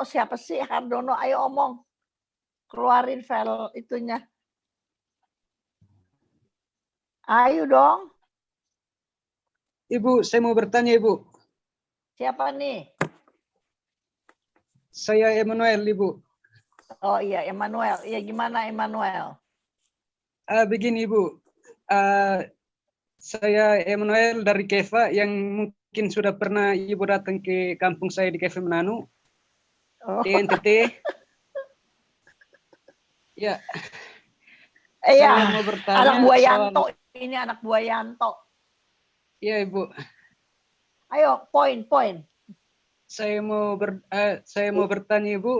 siapa sih Hardono? Ayo omong. Keluarin file itunya. Ayo dong. Ibu, saya mau bertanya, Ibu. Siapa nih? Saya Emmanuel, Ibu. Oh iya, Emmanuel. Iya, gimana Emmanuel? Begini, Ibu. Saya Emmanuel dari Keva yang mungkin sudah pernah Ibu datang ke kampung saya di Keva Mananu. Oh. Di NTT. Ya. Iya, Saya mau bertanya anak buah soal... Yanto. Ini anak buah Yanto. Iya, Ibu. Ayo, poin. Saya mau bertanya, Ibu,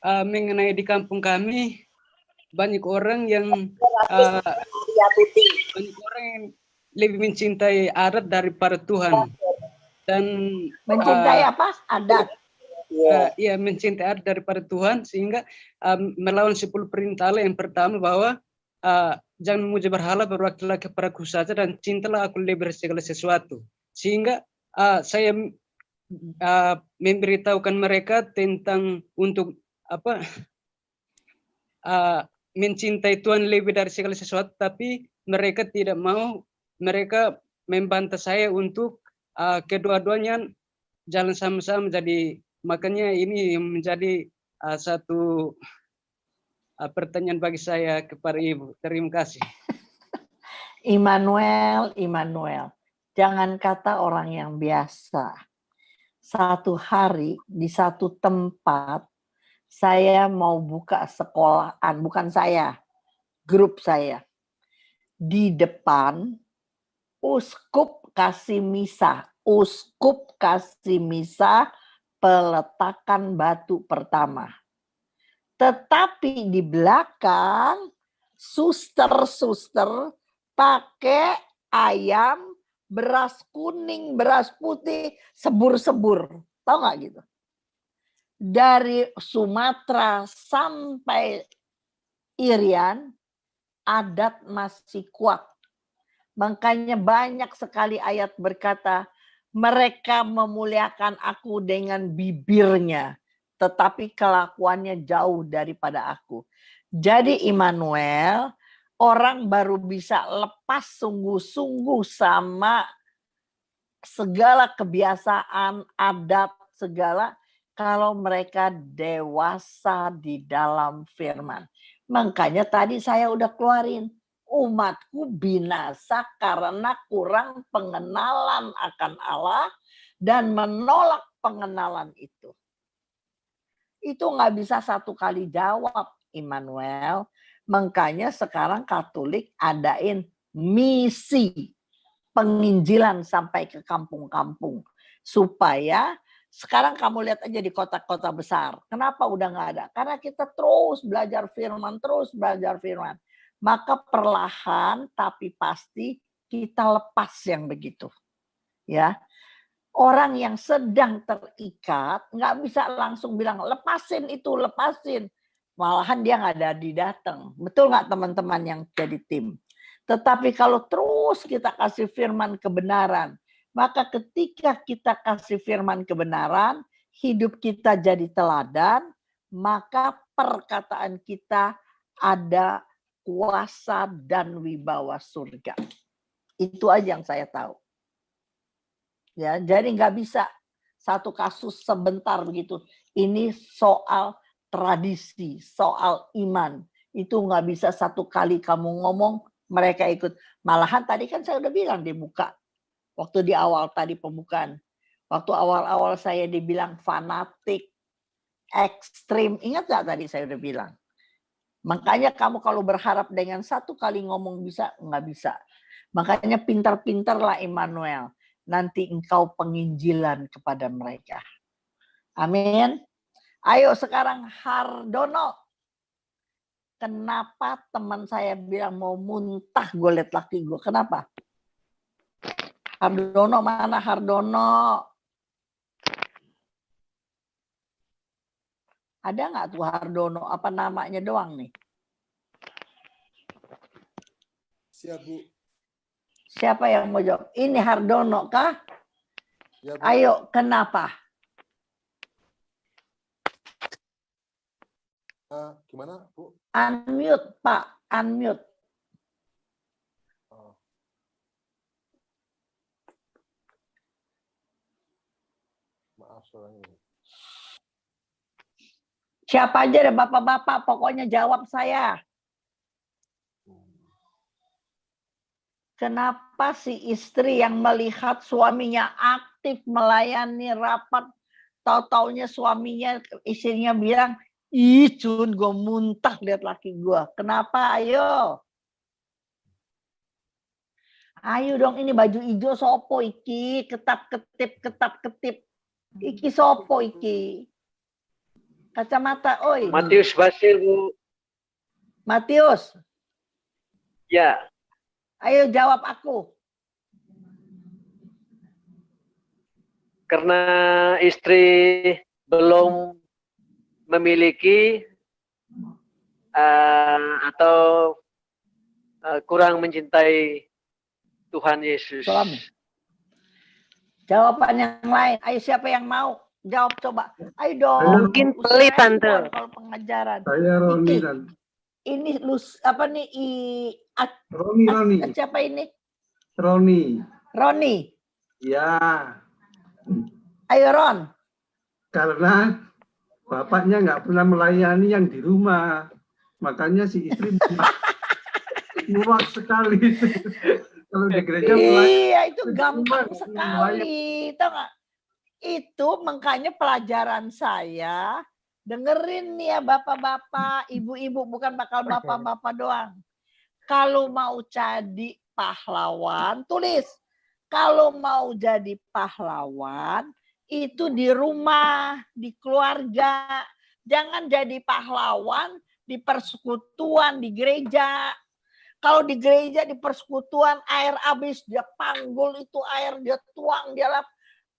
mengenai di kampung kami banyak orang yang lebih mencintai adat daripada Tuhan. Dan mencintai apa? Adat. Ya, mencintai adat daripada Tuhan, sehingga melawan 10 perintah Allah yang pertama bahwa jangan memuja berhala, berwakillah kepadaku saja, dan cintalah aku lebih dari segala sesuatu. Sehingga saya memberitahukan mereka tentang untuk mencintai Tuhan lebih dari segala sesuatu, tapi mereka tidak mau. Mereka membantah saya untuk kedua-duanya jalan sama-sama. Jadi makanya ini menjadi satu pertanyaan bagi saya kepada Ibu. Terima kasih. Immanuel, jangan kata orang yang biasa. Satu hari di satu tempat saya mau buka sekolahan, bukan saya, grup saya. Di depan uskup kasih misa peletakan batu pertama. Tetapi di belakang suster pakai ayam, beras kuning, beras putih, sebur-sebur. Tahu nggak gitu? Dari Sumatera sampai Irian, adat masih kuat. Makanya banyak sekali ayat berkata, mereka memuliakan aku dengan bibirnya, tetapi kelakuannya jauh daripada aku. Jadi Immanuel, orang baru bisa lepas sungguh-sungguh sama segala kebiasaan, adat, segala, kalau mereka dewasa di dalam firman. Makanya tadi saya udah keluarin, umatku binasa karena kurang pengenalan akan Allah dan menolak pengenalan itu. Itu nggak bisa satu kali jawab, Immanuel. Makanya sekarang Katolik adain misi penginjilan sampai ke kampung-kampung. Supaya sekarang kamu lihat aja di kota-kota besar. Kenapa udah nggak ada? Karena kita terus belajar firman. Maka perlahan tapi pasti kita lepas yang begitu. Ya, orang yang sedang terikat nggak bisa langsung bilang lepasin itu, lepasin. Malahan dia nggak jadi datang. Betul nggak teman-teman yang jadi tim? Tetapi kalau terus kita kasih firman kebenaran, maka ketika kita kasih firman kebenaran, hidup kita jadi teladan, maka perkataan kita ada kuasa dan wibawa surga. Itu aja yang saya tahu. Ya, jadi nggak bisa satu kasus sebentar begitu. Ini soal tradisi, soal iman. Itu nggak bisa satu kali kamu ngomong, mereka ikut. Malahan tadi kan saya udah bilang dibuka. Waktu di awal tadi pembukaan. Waktu awal-awal saya dibilang fanatik, ekstrim. Ingat nggak tadi saya udah bilang? Makanya kamu kalau berharap dengan satu kali ngomong bisa, nggak bisa. Makanya pintar-pintarlah Immanuel. Nanti engkau penginjilan kepada mereka. Amin. Ayo sekarang Hardono. Kenapa teman saya bilang mau muntah gue liat laki gue? Kenapa? Hardono mana Hardono? Ada nggak tuh Hardono? Apa namanya doang nih? Siap, Bu. Siapa yang mau jawab? Ini Hardono kah? Ya, Bu. Ayo, kenapa? Gimana, Bu? Unmute, Pak. Unmute. Oh. Maaf suaranya. Siapa aja deh bapak-bapak, pokoknya jawab saya. Kenapa si istri yang melihat suaminya aktif melayani rapat, tahu-taunya suaminya, istrinya bilang, ih Cun, gue muntah lihat laki gue. Kenapa? Ayo. Ayo dong, ini baju hijau sopo iki, ketap-ketip, ketap-ketip. Iki sopo iki. Kacamata, oi. Matius Basil, Bu. Matius, Ya, ayo jawab aku. karena istri belum memiliki atau kurang mencintai Tuhan Yesus. Suami. Jawaban yang lain. Ayo siapa yang mau? Jawab coba. Ayo dong. Mungkin Usahain pelit, Tante. dong kalau pengajaran. Saya Roni, Iki. Tante. Ini apa nih? Roni. Siapa ini? Roni. Roni. Ya, Ayo Ron. karena bapaknya nggak pernah melayani yang di rumah. Makanya si istri muak sekali. Kalau di gereja Iya, itu di gampang rumah, sekali. Tahu nggak? Itu makanya pelajaran saya. Dengerin nih ya bapak-bapak, ibu-ibu, bukan bakal bapak-bapak doang. Kalau mau jadi pahlawan, tulis. Kalau mau jadi pahlawan, itu di rumah, di keluarga. Jangan jadi pahlawan di persekutuan, di gereja. Kalau di gereja, di persekutuan, air habis, dia panggul itu air, dia tuang, dia lap.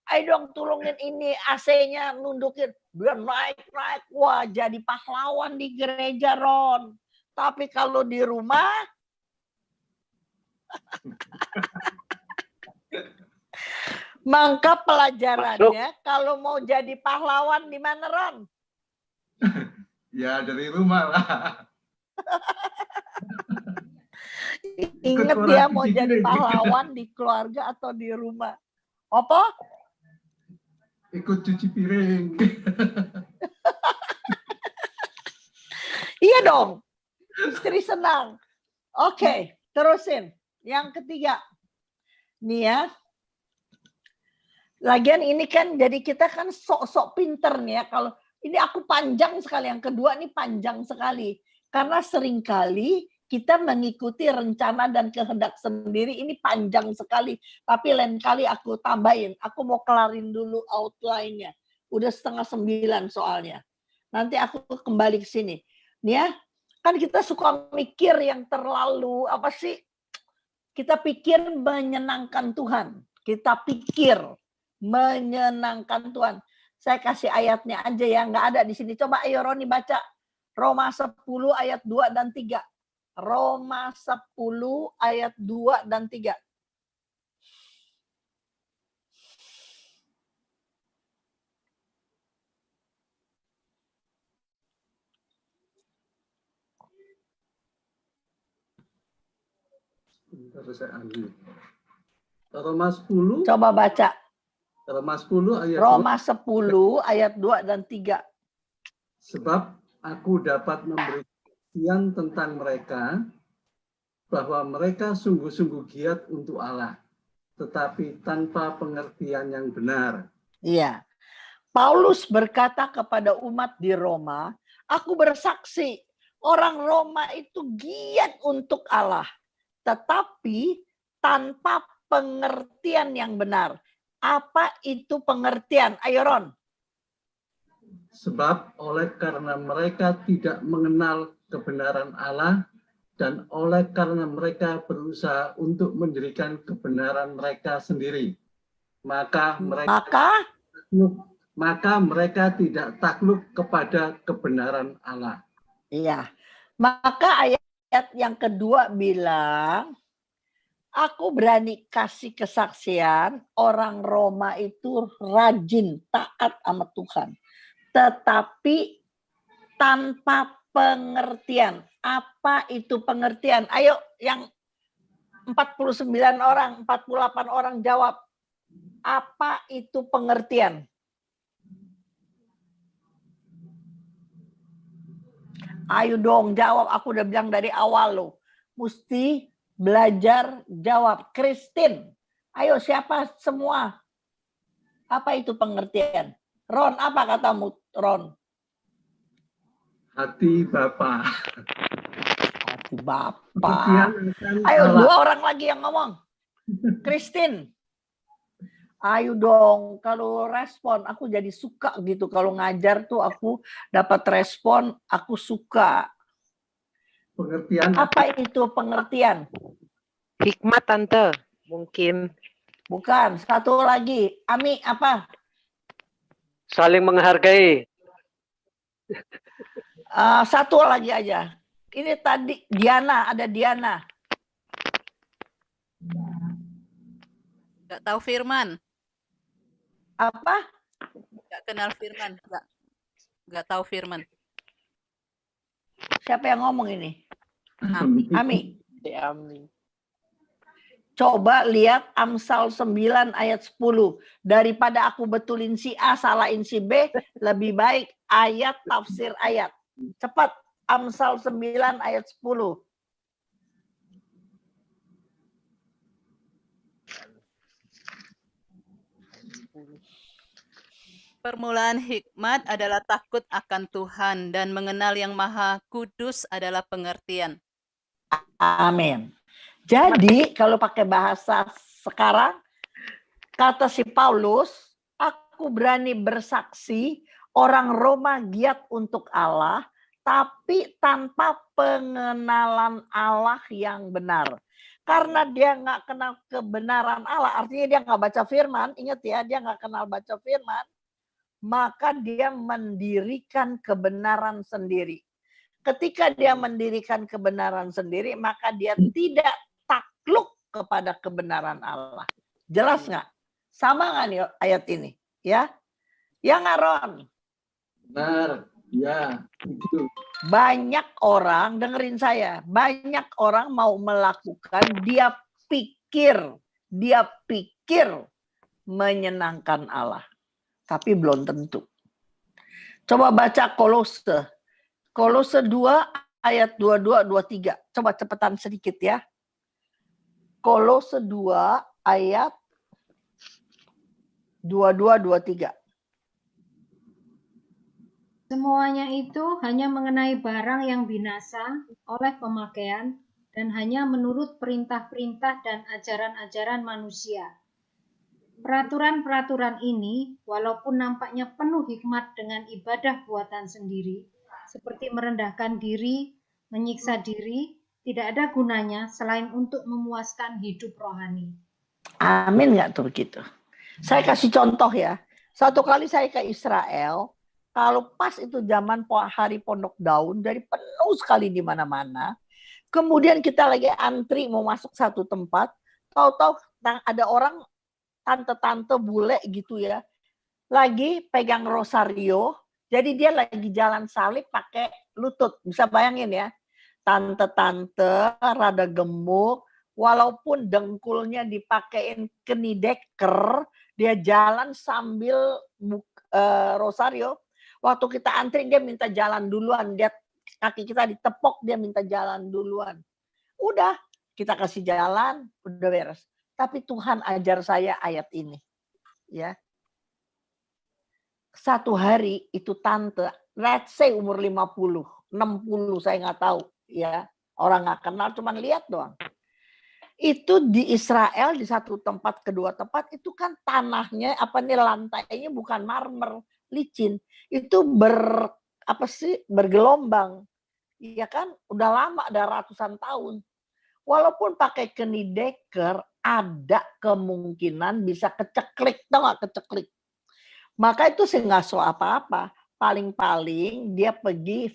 Ayo dong tolongin ini, AC-nya nundukin. Biar naik-naik. Wah, jadi pahlawan di gereja, Ron. Tapi kalau di rumah, maka pelajarannya kalau mau jadi pahlawan di mana, Ron? Ya dari rumah lah. Ingat ya, mau jadi pahlawan di keluarga atau di rumah. Apa? Ikut cuci piring. Iya dong. Istri senang. Oke, terusin. Yang ketiga. Nih ya. Lagian ini kan jadi kita kan sok-sok pinter nih ya. Kalau ini aku panjang sekali. Yang kedua nih panjang sekali. Karena seringkali kita mengikuti rencana dan kehendak sendiri. Ini panjang sekali. Tapi lain kali aku tambahin. Aku mau kelarin dulu outline-nya. Udah 8:30 soalnya. Nanti aku kembali ke sini. Nih ya. Kan kita suka mikir yang terlalu apa sih? Kita pikir menyenangkan Tuhan. Kita pikir menyenangkan Tuhan. Saya kasih ayatnya aja ya, nggak ada di sini. Coba ayo Roni baca. Roma 10 ayat 2 dan 3. Roma 10 ayat 2 dan 3. Roma 10. Coba baca. Roma 10 ayat Roma 10 ayat 2 dan 3. Sebab aku dapat memberi kesaksian tentang mereka bahwa mereka sungguh-sungguh giat untuk Allah, tetapi tanpa pengertian yang benar. Iya. Paulus berkata kepada umat di Roma, aku bersaksi orang Roma itu giat untuk Allah, tetapi tanpa pengertian yang benar. Apa itu pengertian? Ayo Ron. Sebab oleh karena mereka tidak mengenal kebenaran Allah dan oleh karena mereka berusaha untuk mendirikan kebenaran mereka sendiri, maka mereka tidak takluk kepada kebenaran Allah. Iya. Maka ayat yang kedua bilang, aku berani kasih kesaksian orang Roma itu rajin taat sama Tuhan. Tetapi tanpa pengertian. Apa itu pengertian? Ayo yang 49 orang, 48 orang jawab. Apa itu pengertian? Ayo dong jawab, aku udah bilang dari awal loh. Mesti belajar jawab. Christine, ayo siapa semua? Apa itu pengertian? Ron, apa katamu Ron? Hati Bapa. Hati Bapa. Pengertian akan Ayo Allah. 2 orang lagi yang ngomong. Christine. Ayo dong, kalau respon aku jadi suka gitu. Kalau ngajar tuh aku dapat respon, aku suka. Pengertian Apa itu pengertian? Hikmat Tante, mungkin. Bukan, satu lagi. Ami, apa? Saling menghargai. Satu lagi aja. Ini tadi Diana, ada Diana. Nggak tahu firman. Apa? Nggak kenal firman. Nggak tahu firman. Siapa yang ngomong ini? Ami. Amin. Coba lihat Amsal 9 ayat 10. Daripada aku betulin si A, salahin si B, lebih baik ayat tafsir ayat. Cepat, Amsal 9 ayat 10. Permulaan hikmat adalah takut akan Tuhan dan mengenal yang Maha Kudus adalah pengertian. Amin. Jadi kalau pakai bahasa sekarang, kata si Paulus, aku berani bersaksi orang Roma giat untuk Allah, tapi tanpa pengenalan Allah yang benar. Karena dia nggak kenal kebenaran Allah, artinya dia nggak baca firman, ingat ya, dia nggak kenal baca firman, maka dia mendirikan kebenaran sendiri. Ketika dia mendirikan kebenaran sendiri, maka dia tidak takluk kepada kebenaran Allah. Jelas nggak? Sama nggak nih ayat ini? Ya, ya nggak Ron? Benar, ya, itu. Banyak orang, dengerin saya, banyak orang mau melakukan, dia pikir menyenangkan Allah. Tapi belum tentu. Coba baca Kolose. Kolose 2 ayat 22-23. Coba cepetan sedikit ya. Kolose 2 ayat 22-23. Semuanya itu hanya mengenai barang yang binasa oleh pemakaian dan hanya menurut perintah-perintah dan ajaran-ajaran manusia. Peraturan-peraturan ini, walaupun nampaknya penuh hikmat dengan ibadah buatan sendiri, seperti merendahkan diri, menyiksa diri, tidak ada gunanya selain untuk memuaskan hidup rohani. Amin nggak tuh begitu? Saya kasih contoh ya. Satu kali saya ke Israel, kalau pas itu zaman hari Pondok Daun, dari penuh sekali di mana-mana. Kemudian kita lagi antri mau masuk satu tempat, tahu-tahu ada orang tante-tante bule gitu ya, lagi pegang rosario, jadi dia lagi jalan salib pakai lutut. Bisa bayangin ya, tante-tante rada gemuk, walaupun dengkulnya dipakein kenideker, dia jalan sambil rosario. Waktu kita antri dia minta jalan duluan, dia kaki kita ditepok, dia minta jalan duluan. Udah, kita kasih jalan, udah beres. Tapi Tuhan ajar saya ayat ini. Ya. Satu hari itu tante, let's say umur 50, 60, saya nggak tahu. Ya, orang nggak kenal, cuman lihat doang. Itu di Israel, di satu tempat, kedua tempat, itu kan tanahnya, lantainya bukan marmer, licin. Itu bergelombang. Iya kan, udah lama, ada ratusan tahun. Walaupun pakai kenideker, ada kemungkinan bisa keceklik, tau gak keceklik. Maka itu sih nggak so apa-apa. Paling-paling dia pergi